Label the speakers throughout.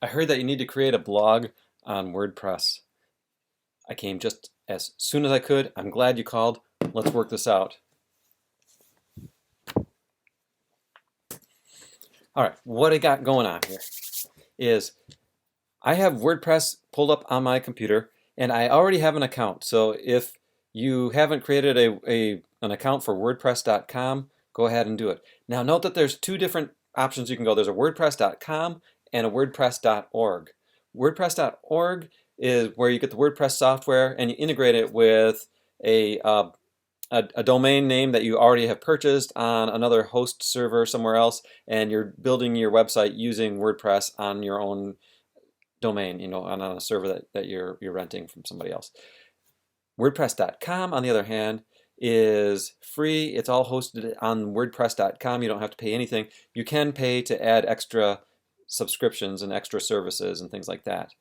Speaker 1: I heard that you need to create a blog on WordPress. I came just as soon as I could. I'm glad you called. Let's work this out. All right, what I got going on here is I have WordPress pulled up on my computer and I already have an account. So if you haven't created an account for WordPress.com, go ahead and do it. Now note that there's two different options you can go. There's a WordPress.com and a WordPress.org. WordPress.org is where you get the WordPress software and you integrate it with a domain name that you already have purchased on another host server somewhere else, and you're building your website using WordPress on your own domain, on a server that you're renting from somebody else. WordPress.com, on the other hand, is free. It's all hosted on WordPress.com. You don't have to pay anything. You can pay to add extra subscriptions and extra services and things like that.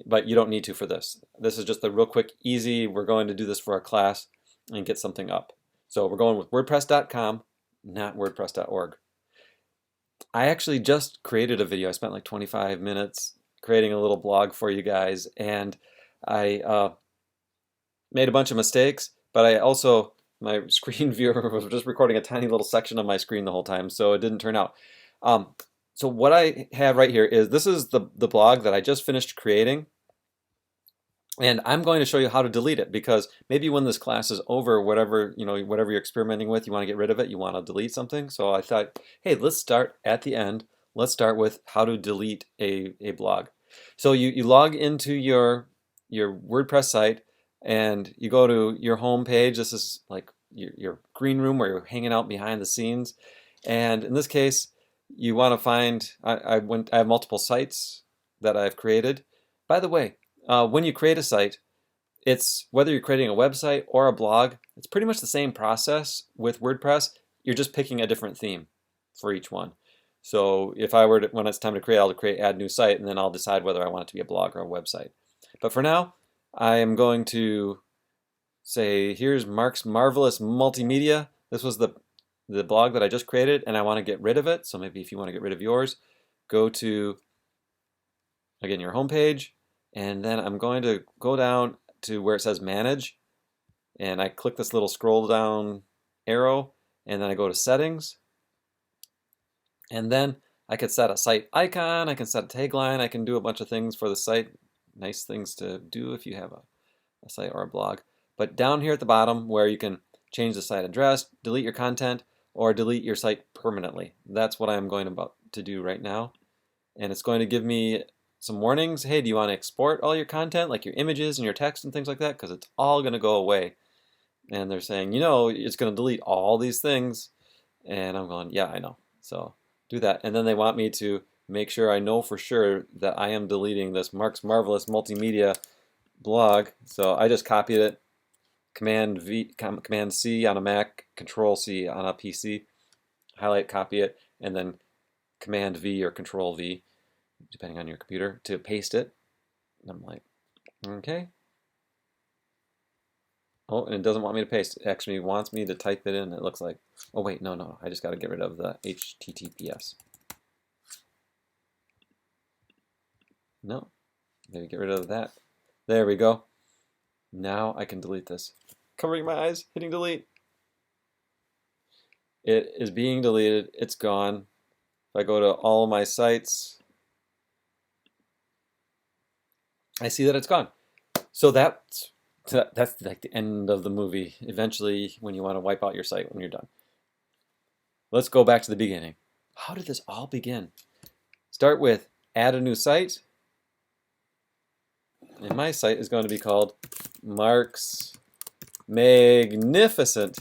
Speaker 1: But you don't need to for this. This is just a real quick, easy, we're going to do this for our class and get something up. So we're going with WordPress.com, not WordPress.org. I actually just created a video. I spent like 25 minutes creating a little blog for you guys, and I made a bunch of mistakes, but I also, my screen viewer was just recording a tiny little section of my screen the whole time, so it didn't turn out. So what I have right here is, this is the blog that I just finished creating, and I'm going to show you how to delete it, because maybe when this class is over, whatever you're experimenting with, you want to get rid of it, you want to delete something. So I thought, hey, let's start at the end. Let's start with how to delete a blog. So you log into your WordPress site and you go to your home page. This is like your green room where you're hanging out behind the scenes. And in this case, you want to find, I have multiple sites that I've created. By the way, when you create a site, it's whether you're creating a website or a blog, it's pretty much the same process with WordPress. You're just picking a different theme for each one. So if I were to, when it's time to create, I'll add new site, and then I'll decide whether I want it to be a blog or a website. But for now, I am going to say, here's Mark's Marvelous Multimedia. This was the blog that I just created, and I want to get rid of it. So maybe if you want to get rid of yours, go to, again, your home page, and then I'm going to go down to where it says Manage, and I click this little scroll down arrow, and then I go to Settings, and then I could set a site icon, I can set a tagline, I can do a bunch of things for the site. Nice things to do if you have a site or a blog. But down here at the bottom, where you can change the site address, delete your content, or delete your site permanently. That's what I'm going to do right now. And it's going to give me some warnings. Hey, do you want to export all your content, like your images and your text and things like that? Because it's all going to go away. And they're saying, it's going to delete all these things. And I'm going, yeah, I know. So do that. And then they want me to make sure I know for sure that I am deleting this Mark's Marvelous Multimedia blog. So I just copied it, Command C on a Mac, Control C on a PC, highlight, copy it, and then Command V or Control V, depending on your computer, to paste it. And I'm like, okay. Oh, and it doesn't want me to paste. It actually wants me to type it in, it looks like. Oh wait, no, I just got to get rid of the HTTPS. No, maybe get rid of that. There we go. Now I can delete this. Covering my eyes, hitting delete. It is being deleted. It's gone. If I go to all my sites, I see that it's gone. So that's like the end of the movie. Eventually, when you want to wipe out your site when you're done. Let's go back to the beginning. How did this all begin? Start with add a new site. And my site is going to be called Mark's Magnificent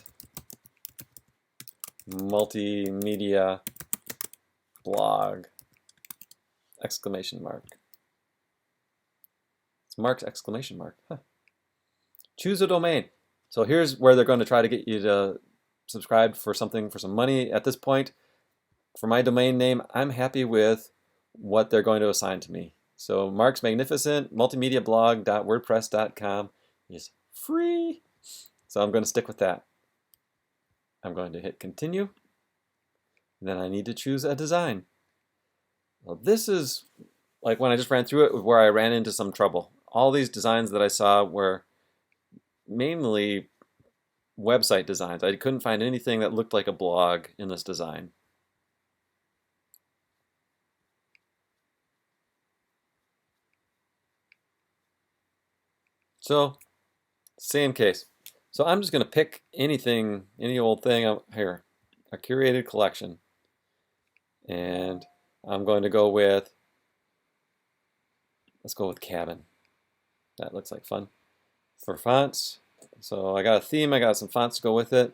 Speaker 1: Multimedia Blog! Exclamation mark. It's Mark's exclamation mark. Huh. Choose a domain. So here's where they're going to try to get you to subscribe for something, for some money. At this point, for my domain name, I'm happy with what they're going to assign to me. So Mark's Magnificent Multimedia Blog.wordpress.com is free. So I'm going to stick with that. I'm going to hit continue. Then I need to choose a design. Well, this is like when I just ran through it where I ran into some trouble. All these designs that I saw were mainly website designs. I couldn't find anything that looked like a blog in this design. So, same case. So I'm just going to pick anything, any old thing out here, a curated collection. And I'm going to go with, let's go with cabin. That looks like fun. For fonts, so I got a theme, I got some fonts to go with it.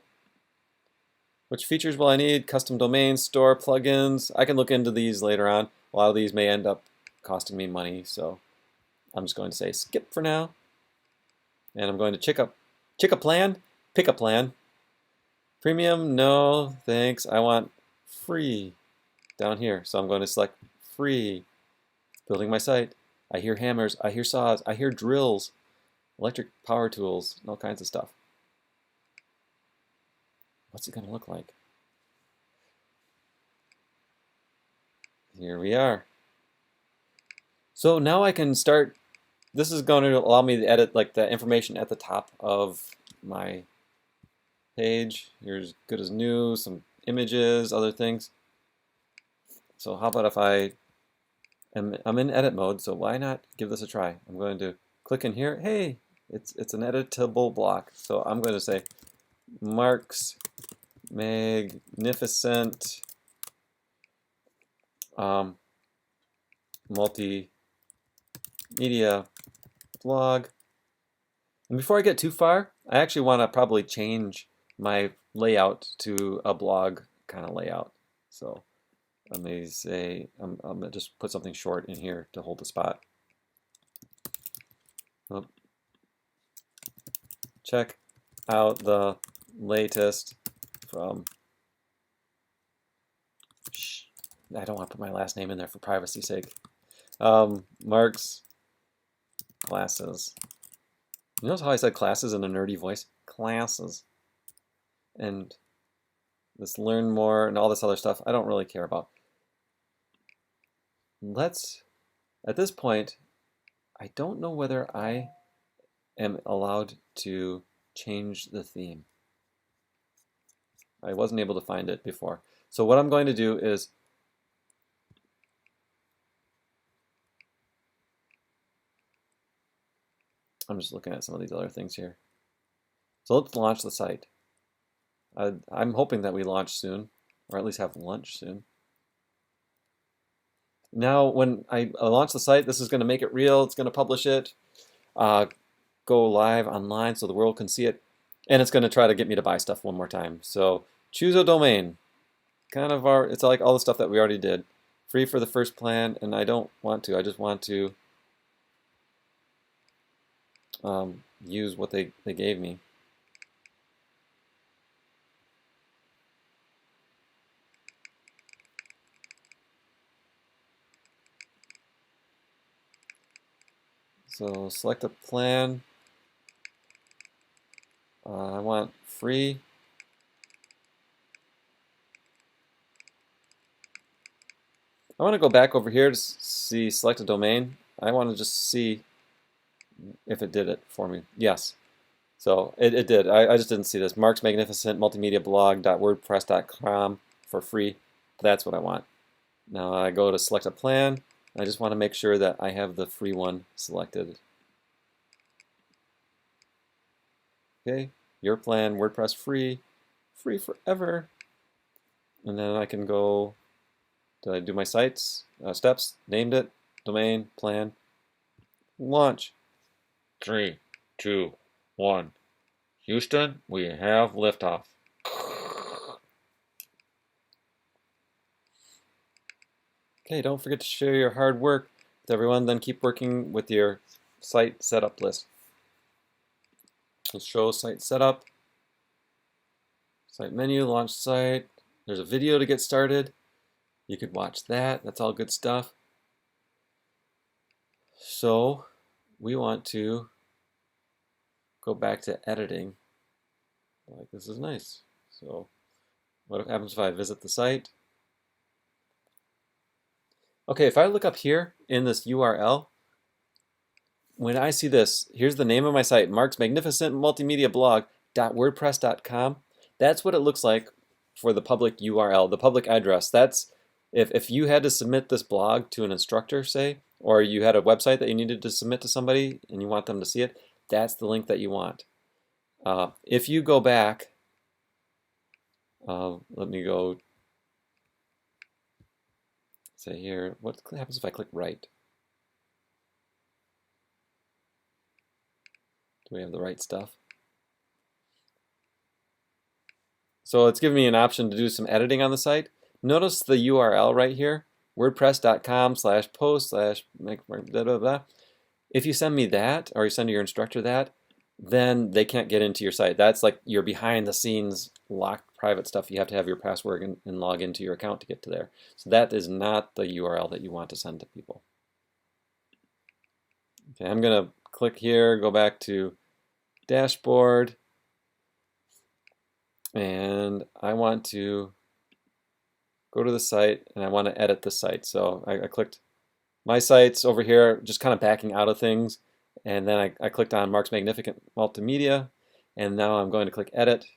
Speaker 1: Which features will I need? Custom domains, store, plugins. I can look into these later on. A lot of these may end up costing me money, so I'm just going to say skip for now. And I'm going to pick a plan. Premium, no, thanks. I want free down here. So I'm going to select free. Building my site. I hear hammers, I hear saws, I hear drills, electric power tools, all kinds of stuff. What's it going to look like? Here we are. So now I can start. This is going to allow me to edit like the information at the top of my page. Here's good as new, some images, other things. So how about if I'm in edit mode, so why not give this a try? I'm going to click in here. Hey, it's an editable block. So I'm going to say Mark's magnificent multimedia blog. And before I get too far, I actually want to probably change my layout to a blog kind of layout. So let me say, I'm going to just put something short in here to hold the spot. Oh. Check out the latest from, I don't want to put my last name in there for privacy's sake. Mark's classes. You notice how I said classes in a nerdy voice? Classes. And this learn more and all this other stuff I don't really care about. At this point, I don't know whether I am allowed to change the theme. I wasn't able to find it before. So what I'm going to do is I'm just looking at some of these other things here. So let's launch the site. I'm hoping that we launch soon, or at least have lunch soon. Now, when I launch the site, this is going to make it real. It's going to publish it, go live online so the world can see it, and it's going to try to get me to buy stuff one more time. So choose a domain. It's like all the stuff that we already did. Free for the first plan, and I don't want to. I just want to use what they gave me. So select a plan. I want free. I want to go back over here to see select a domain. I want to just see if it did it for me. Yes. So it did. I just didn't see this. Mark's Magnificent Multimedia Blog.wordpress.com for free. That's what I want. Now I go to select a plan. I just want to make sure that I have the free one selected. Okay, your plan, WordPress free, free forever. And then I can go, did I do my sites, steps, named it, domain, plan, launch. 3, 2, 1. Houston, we have liftoff. Okay, don't forget to share your hard work with everyone, then keep working with your site setup list. Let's show site setup, site menu, launch site. There's a video to get started. You could watch that. That's all good stuff. So we want to go back to editing. Like, this is nice. So what happens if I visit the site? Okay, if I look up here in this URL, when I see this, here's the name of my site, Mark's Magnificent Multimedia Blog.wordpress.com. That's what it looks like for the public URL, the public address. That's if you had to submit this blog to an instructor, say, or you had a website that you needed to submit to somebody and you want them to see it, that's the link that you want. If you go back, let me go say here, what happens if I click right? Do we have the right stuff? So it's giving me an option to do some editing on the site. Notice the URL right here, wordpress.com/post/blah, blah, blah. If you send me that, or you send your instructor that, then they can't get into your site. That's like your behind the scenes locked private stuff. You have to have your password and log into your account to get to there. So that is not the URL that you want to send to people. Okay, I'm going to click here, go back to dashboard, and I want to go to the site and I want to edit the site. So I clicked my sites over here, just kind of backing out of things. And then I clicked on Mark's Magnificent Multimedia, and now I'm going to click Edit.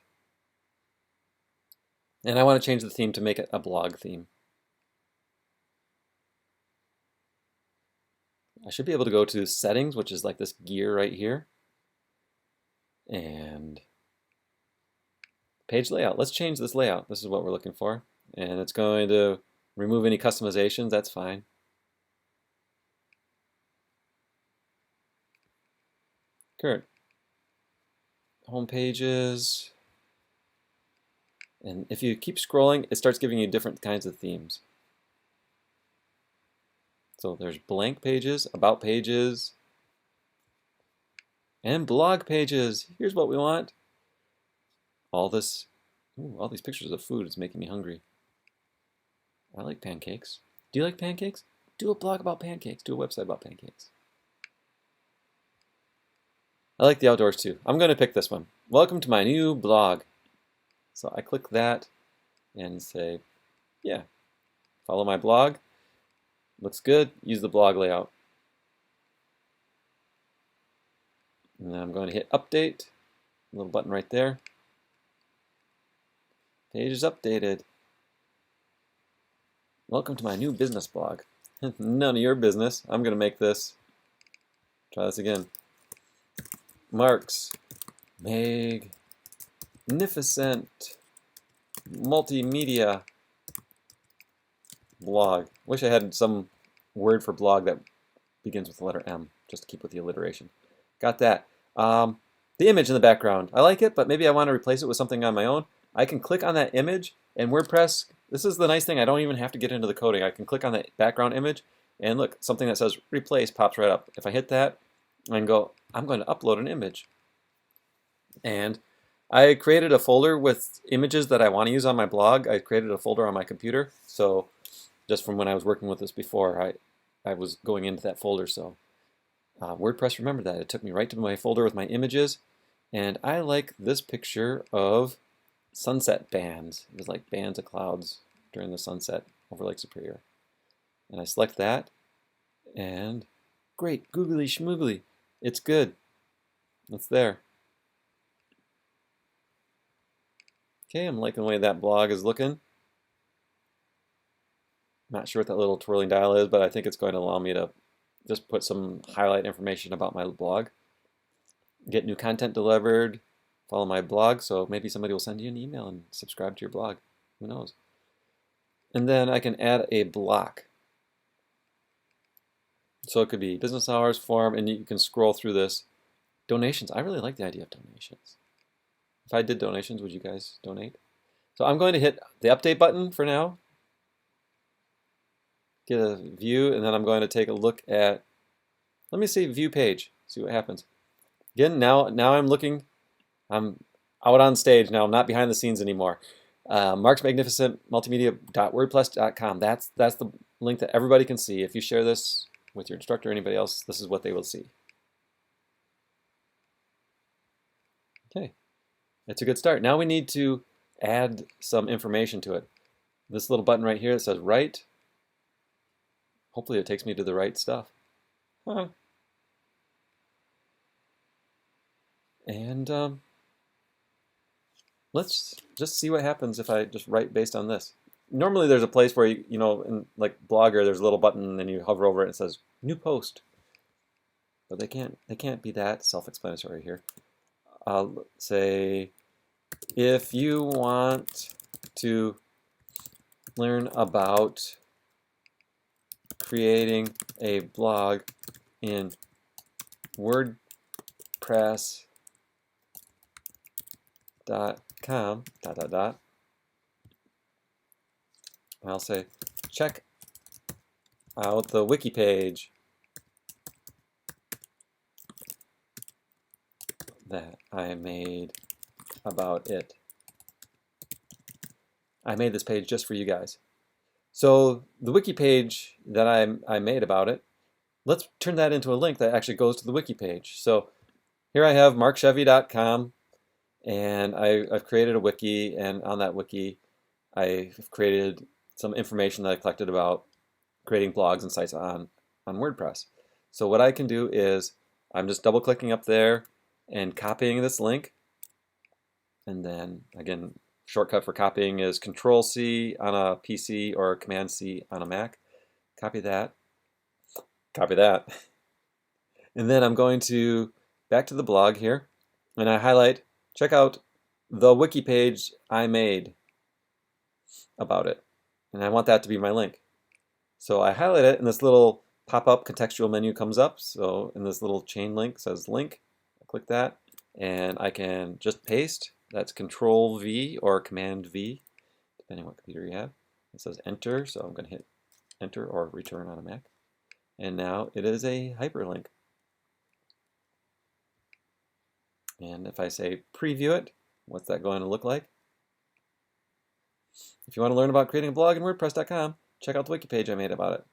Speaker 1: And I want to change the theme to make it a blog theme. I should be able to go to Settings, which is like this gear right here. And Page Layout. Let's change this layout. This is what we're looking for. And it's going to remove any customizations. That's fine. Current home pages. And if you keep scrolling, it starts giving you different kinds of themes. So there's blank pages, about pages, and blog pages. Here's what we want. All these pictures of food is making me hungry. I like pancakes. Do you like pancakes? Do a blog about pancakes. Do a website about pancakes. I like the outdoors too. I'm going to pick this one. Welcome to my new blog. So I click that and say, yeah, follow my blog. Looks good. Use the blog layout. And then I'm going to hit update. Little button right there. Page is updated. Welcome to my new business blog. None of your business. I'm going to make this. Try this again. Mark's Magnificent Multimedia Blog. Wish I had some word for blog that begins with the letter M, just to keep with the alliteration. Got that. The image in the background. I like it, but maybe I want to replace it with something on my own. I can click on that image, and WordPress, this is the nice thing, I don't even have to get into the coding. I can click on that background image, and look, something that says replace pops right up. If I hit that, I can go, I'm going to upload an image. And I created a folder with images that I want to use on my blog. I created a folder on my computer, so just from when I was working with this before, I was going into that folder. So WordPress remembered that. It took me right to my folder with my images, and I like this picture of sunset bands. It was like bands of clouds during the sunset over Lake Superior. And I select that, and great, googly schmoogly, it's good. It's there. Okay, I'm liking the way that blog is looking. Not sure what that little twirling dial is, but I think it's going to allow me to just put some highlight information about my blog. Get new content delivered, follow my blog, so maybe somebody will send you an email and subscribe to your blog. Who knows? And then I can add a block. So it could be business hours, form, and you can scroll through this. Donations. I really like the idea of donations. If I did donations, would you guys donate? So I'm going to hit the update button for now. Get a view, and then I'm going to take a look at, let me see view page, see what happens. Again, now I'm looking, I'm out on stage now, I'm not behind the scenes anymore. Mark's Magnificent Multimedia.wordpress.com. That's the link that everybody can see. If you share this with your instructor or anybody else, this is what they will see. Okay, that's a good start. Now we need to add some information to it. This little button right here that says write. Hopefully it takes me to the right stuff. Huh. And let's just see what happens if I just write based on this. Normally there's a place where you know, in like Blogger, there's a little button and you hover over it and it says new post. But they can't be that self-explanatory here. I'll say if you want to learn about creating a blog in WordPress.com, I'll say check out the wiki page that I made about it. I made this page just for you guys. So the wiki page that I made about it, let's turn that into a link that actually goes to the wiki page. So here I have markchevy.com, and I've created a wiki, and on that wiki I've created some information that I collected about creating blogs and sites on WordPress. So what I can do is I'm just double clicking up there and copying this link, and then again, shortcut for copying is Control-C on a PC or Command-C on a Mac. Copy that, and then I'm going to back to the blog here, and I highlight, check out the wiki page I made about it, and I want that to be my link. So I highlight it, and this little pop-up contextual menu comes up. So in this little chain link says link, I click that, and I can just paste. That's Control-V or Command-V, depending on what computer you have. It says enter, so I'm going to hit enter or return on a Mac. And now it is a hyperlink. And if I say preview it, what's that going to look like? If you want to learn about creating a blog in WordPress.com, check out the wiki page I made about it.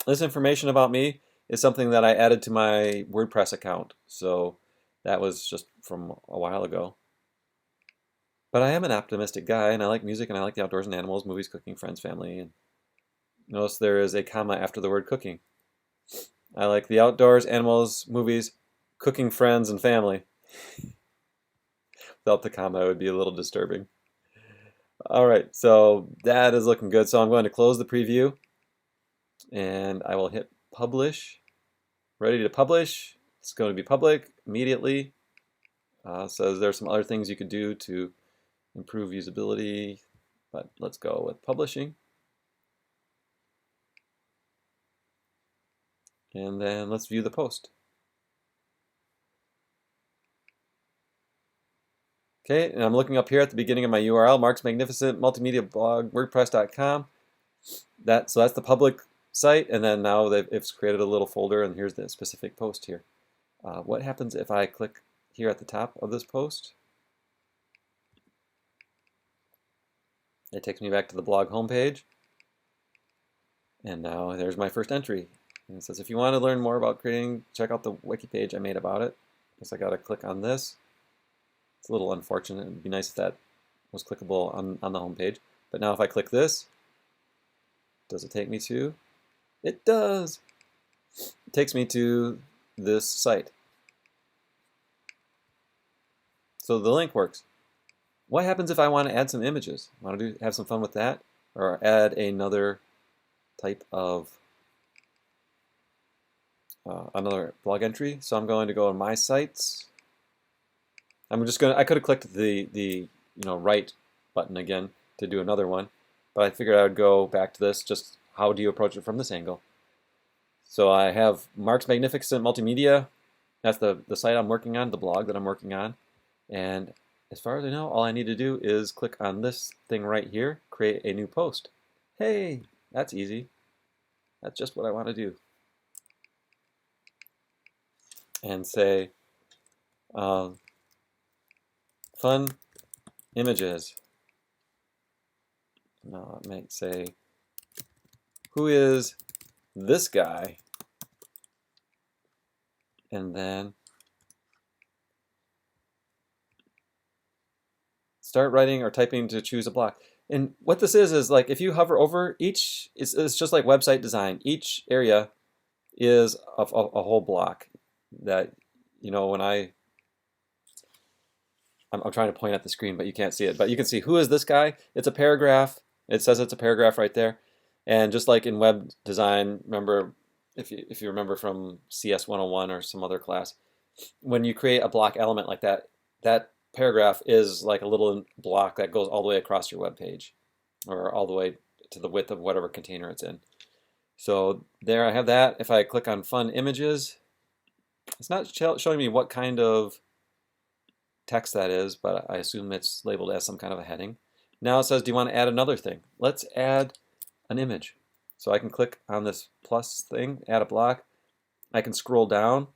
Speaker 1: This information about me is something that I added to my WordPress account, so that was just from a while ago. But I am an optimistic guy, and I like music, and I like the outdoors and animals, movies, cooking, friends, family. And notice there is a comma after the word cooking. I like the outdoors, animals, movies, cooking, friends, and family. Without the comma, it would be a little disturbing. All right, so that is looking good. So I'm going to close the preview, and I will hit publish. Ready to publish. It's going to be public immediately. Says there's some other things you could do to improve usability, but let's go with publishing. And then let's view the post. Okay, and I'm looking up here at the beginning of my URL, Mark's Magnificent Multimedia Blog, WordPress.com. So that's the public site, and then now it's created a little folder, and here's the specific post here. What happens if I click here at the top of this post? It takes me back to the blog homepage, and now there's my first entry. And it says, if you want to learn more about creating, check out the wiki page I made about it. Guess I got to click on this. It's a little unfortunate. It'd be nice if that was clickable on the home page. But now if I click this, does it take me to? It does. It takes me to this site. So the link works. What happens if I want to add some images? Want to have some fun with that? Or add another type of another blog entry? So I'm going to go to My Sites. I could have clicked the right button again to do another one, but I figured I would go back to this. Just how do you approach it from this angle? So I have Mark's Magnificent Multimedia. That's the site I'm working on, the blog that I'm working on. And as far as I know, all I need to do is click on this thing right here, create a new post. Hey, that's easy. That's just what I want to do. And say, fun images. Now it might say, who is this guy? And then start writing or typing to choose a block. And what this is like if you hover over each, it's just like website design. Each area is a whole block that, when I'm trying to point at the screen, but you can't see it. But you can see who is this guy. It's a paragraph. It says it's a paragraph right there. And just like in web design, remember, if you remember from CS 101 or some other class, when you create a block element like that, that paragraph is like a little block that goes all the way across your web page, or all the way to the width of whatever container it's in. So there I have that. If I click on Fun Images, it's not showing me what kind of text that is, but I assume it's labeled as some kind of a heading. Now it says, do you want to add another thing? Let's add an image. So I can click on this plus thing, add a block. I can scroll down.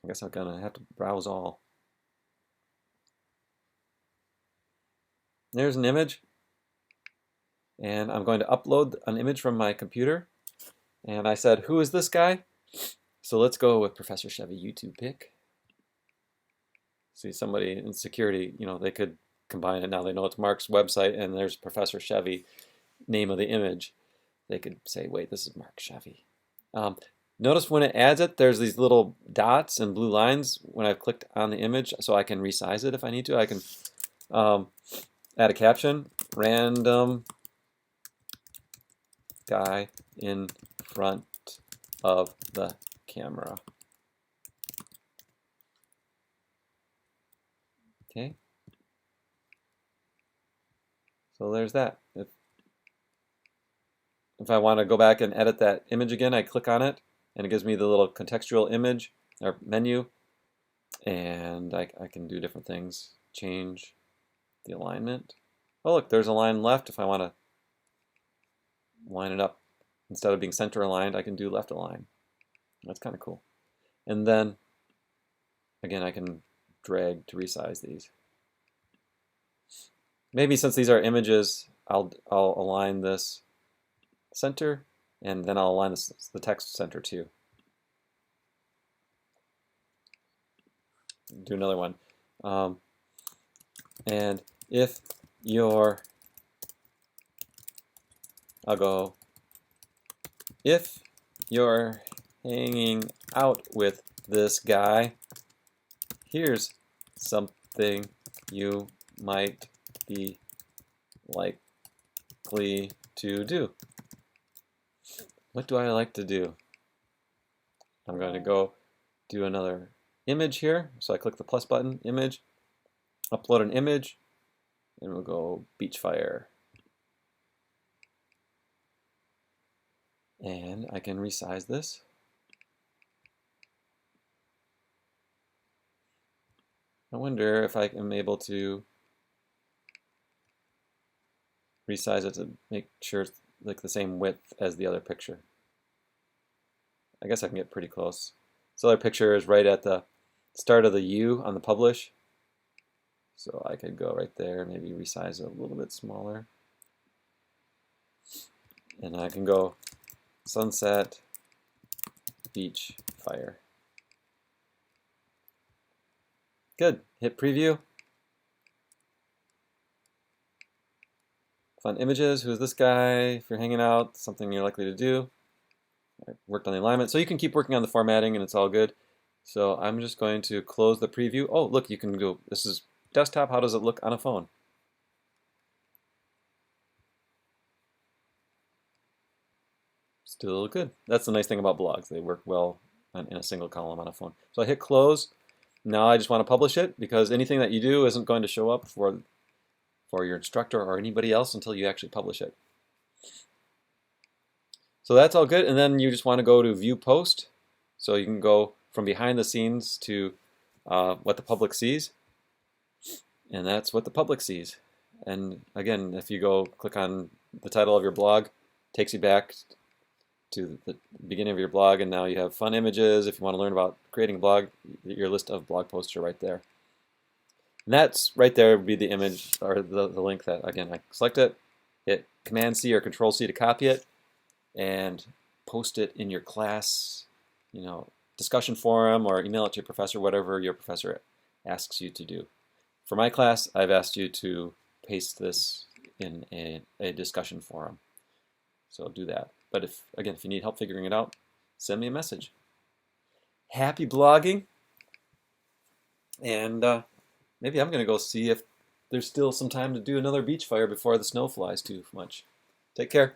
Speaker 1: I guess I'm gonna have to browse all. There's an image, and I'm going to upload an image from my computer. And I said, who is this guy? So let's go with Professor Chevy YouTube pic. See, somebody in security, they could combine it. Now they know it's Mark's website and there's Professor Chevy, name of the image. They could say, wait, this is Mark Chevy. Notice when it adds it, there's these little dots and blue lines when I've clicked on the image, so I can resize it if I need to. I can add a caption, random guy in front of the camera. Okay. So there's that. If I want to go back and edit that image again, I click on it, and it gives me the little contextual image or menu, and I can do different things. Change the alignment. Oh, look, there's a line left. If I want to line it up, instead of being center aligned, I can do left align. That's kind of cool. And then, again, I can drag to resize these. Maybe since these are images, I'll align this center, and then I'll align the text center too. Do another one. And if you're, I'll go, if you're hanging out with this guy, here's something you might be likely to do. What do I like to do? I'm going to go do another image here. So I click the plus button, image, upload an image, and we'll go beach fire. And I can resize this. I wonder if I am able to resize it to make sure it's like the same width as the other picture. I guess I can get pretty close. This other picture is right at the start of the U on the publish. So I could go right there, maybe resize it a little bit smaller. And I can go sunset, beach, fire. Good. Hit preview. Fun images. Who's this guy? If you're hanging out, something you're likely to do. I worked on the alignment. So you can keep working on the formatting and it's all good. So I'm just going to close the preview. Oh, look, you can go, this is desktop. How does it look on a phone? Still good. That's the nice thing about blogs. They work well in a single column on a phone. So I hit close. Now I just want to publish it because anything that you do isn't going to show up for your instructor or anybody else until you actually publish it. So that's all good, and then you just want to go to View Post. So you can go from behind the scenes to what the public sees, and that's what the public sees. And again, if you go click on the title of your blog, it takes you back to the beginning of your blog, and now you have fun images. If you want to learn about creating a blog, your list of blog posts are right there. And that's right there would be the image or the link that, again, I select it, hit Command-C or Control-C to copy it, and post it in your class, discussion forum, or email it to your professor, whatever your professor asks you to do. For my class, I've asked you to paste this in a discussion forum. So do that. But if you need help figuring it out, send me a message. Happy blogging. And maybe I'm going to go see if there's still some time to do another beach fire before the snow flies too much. Take care.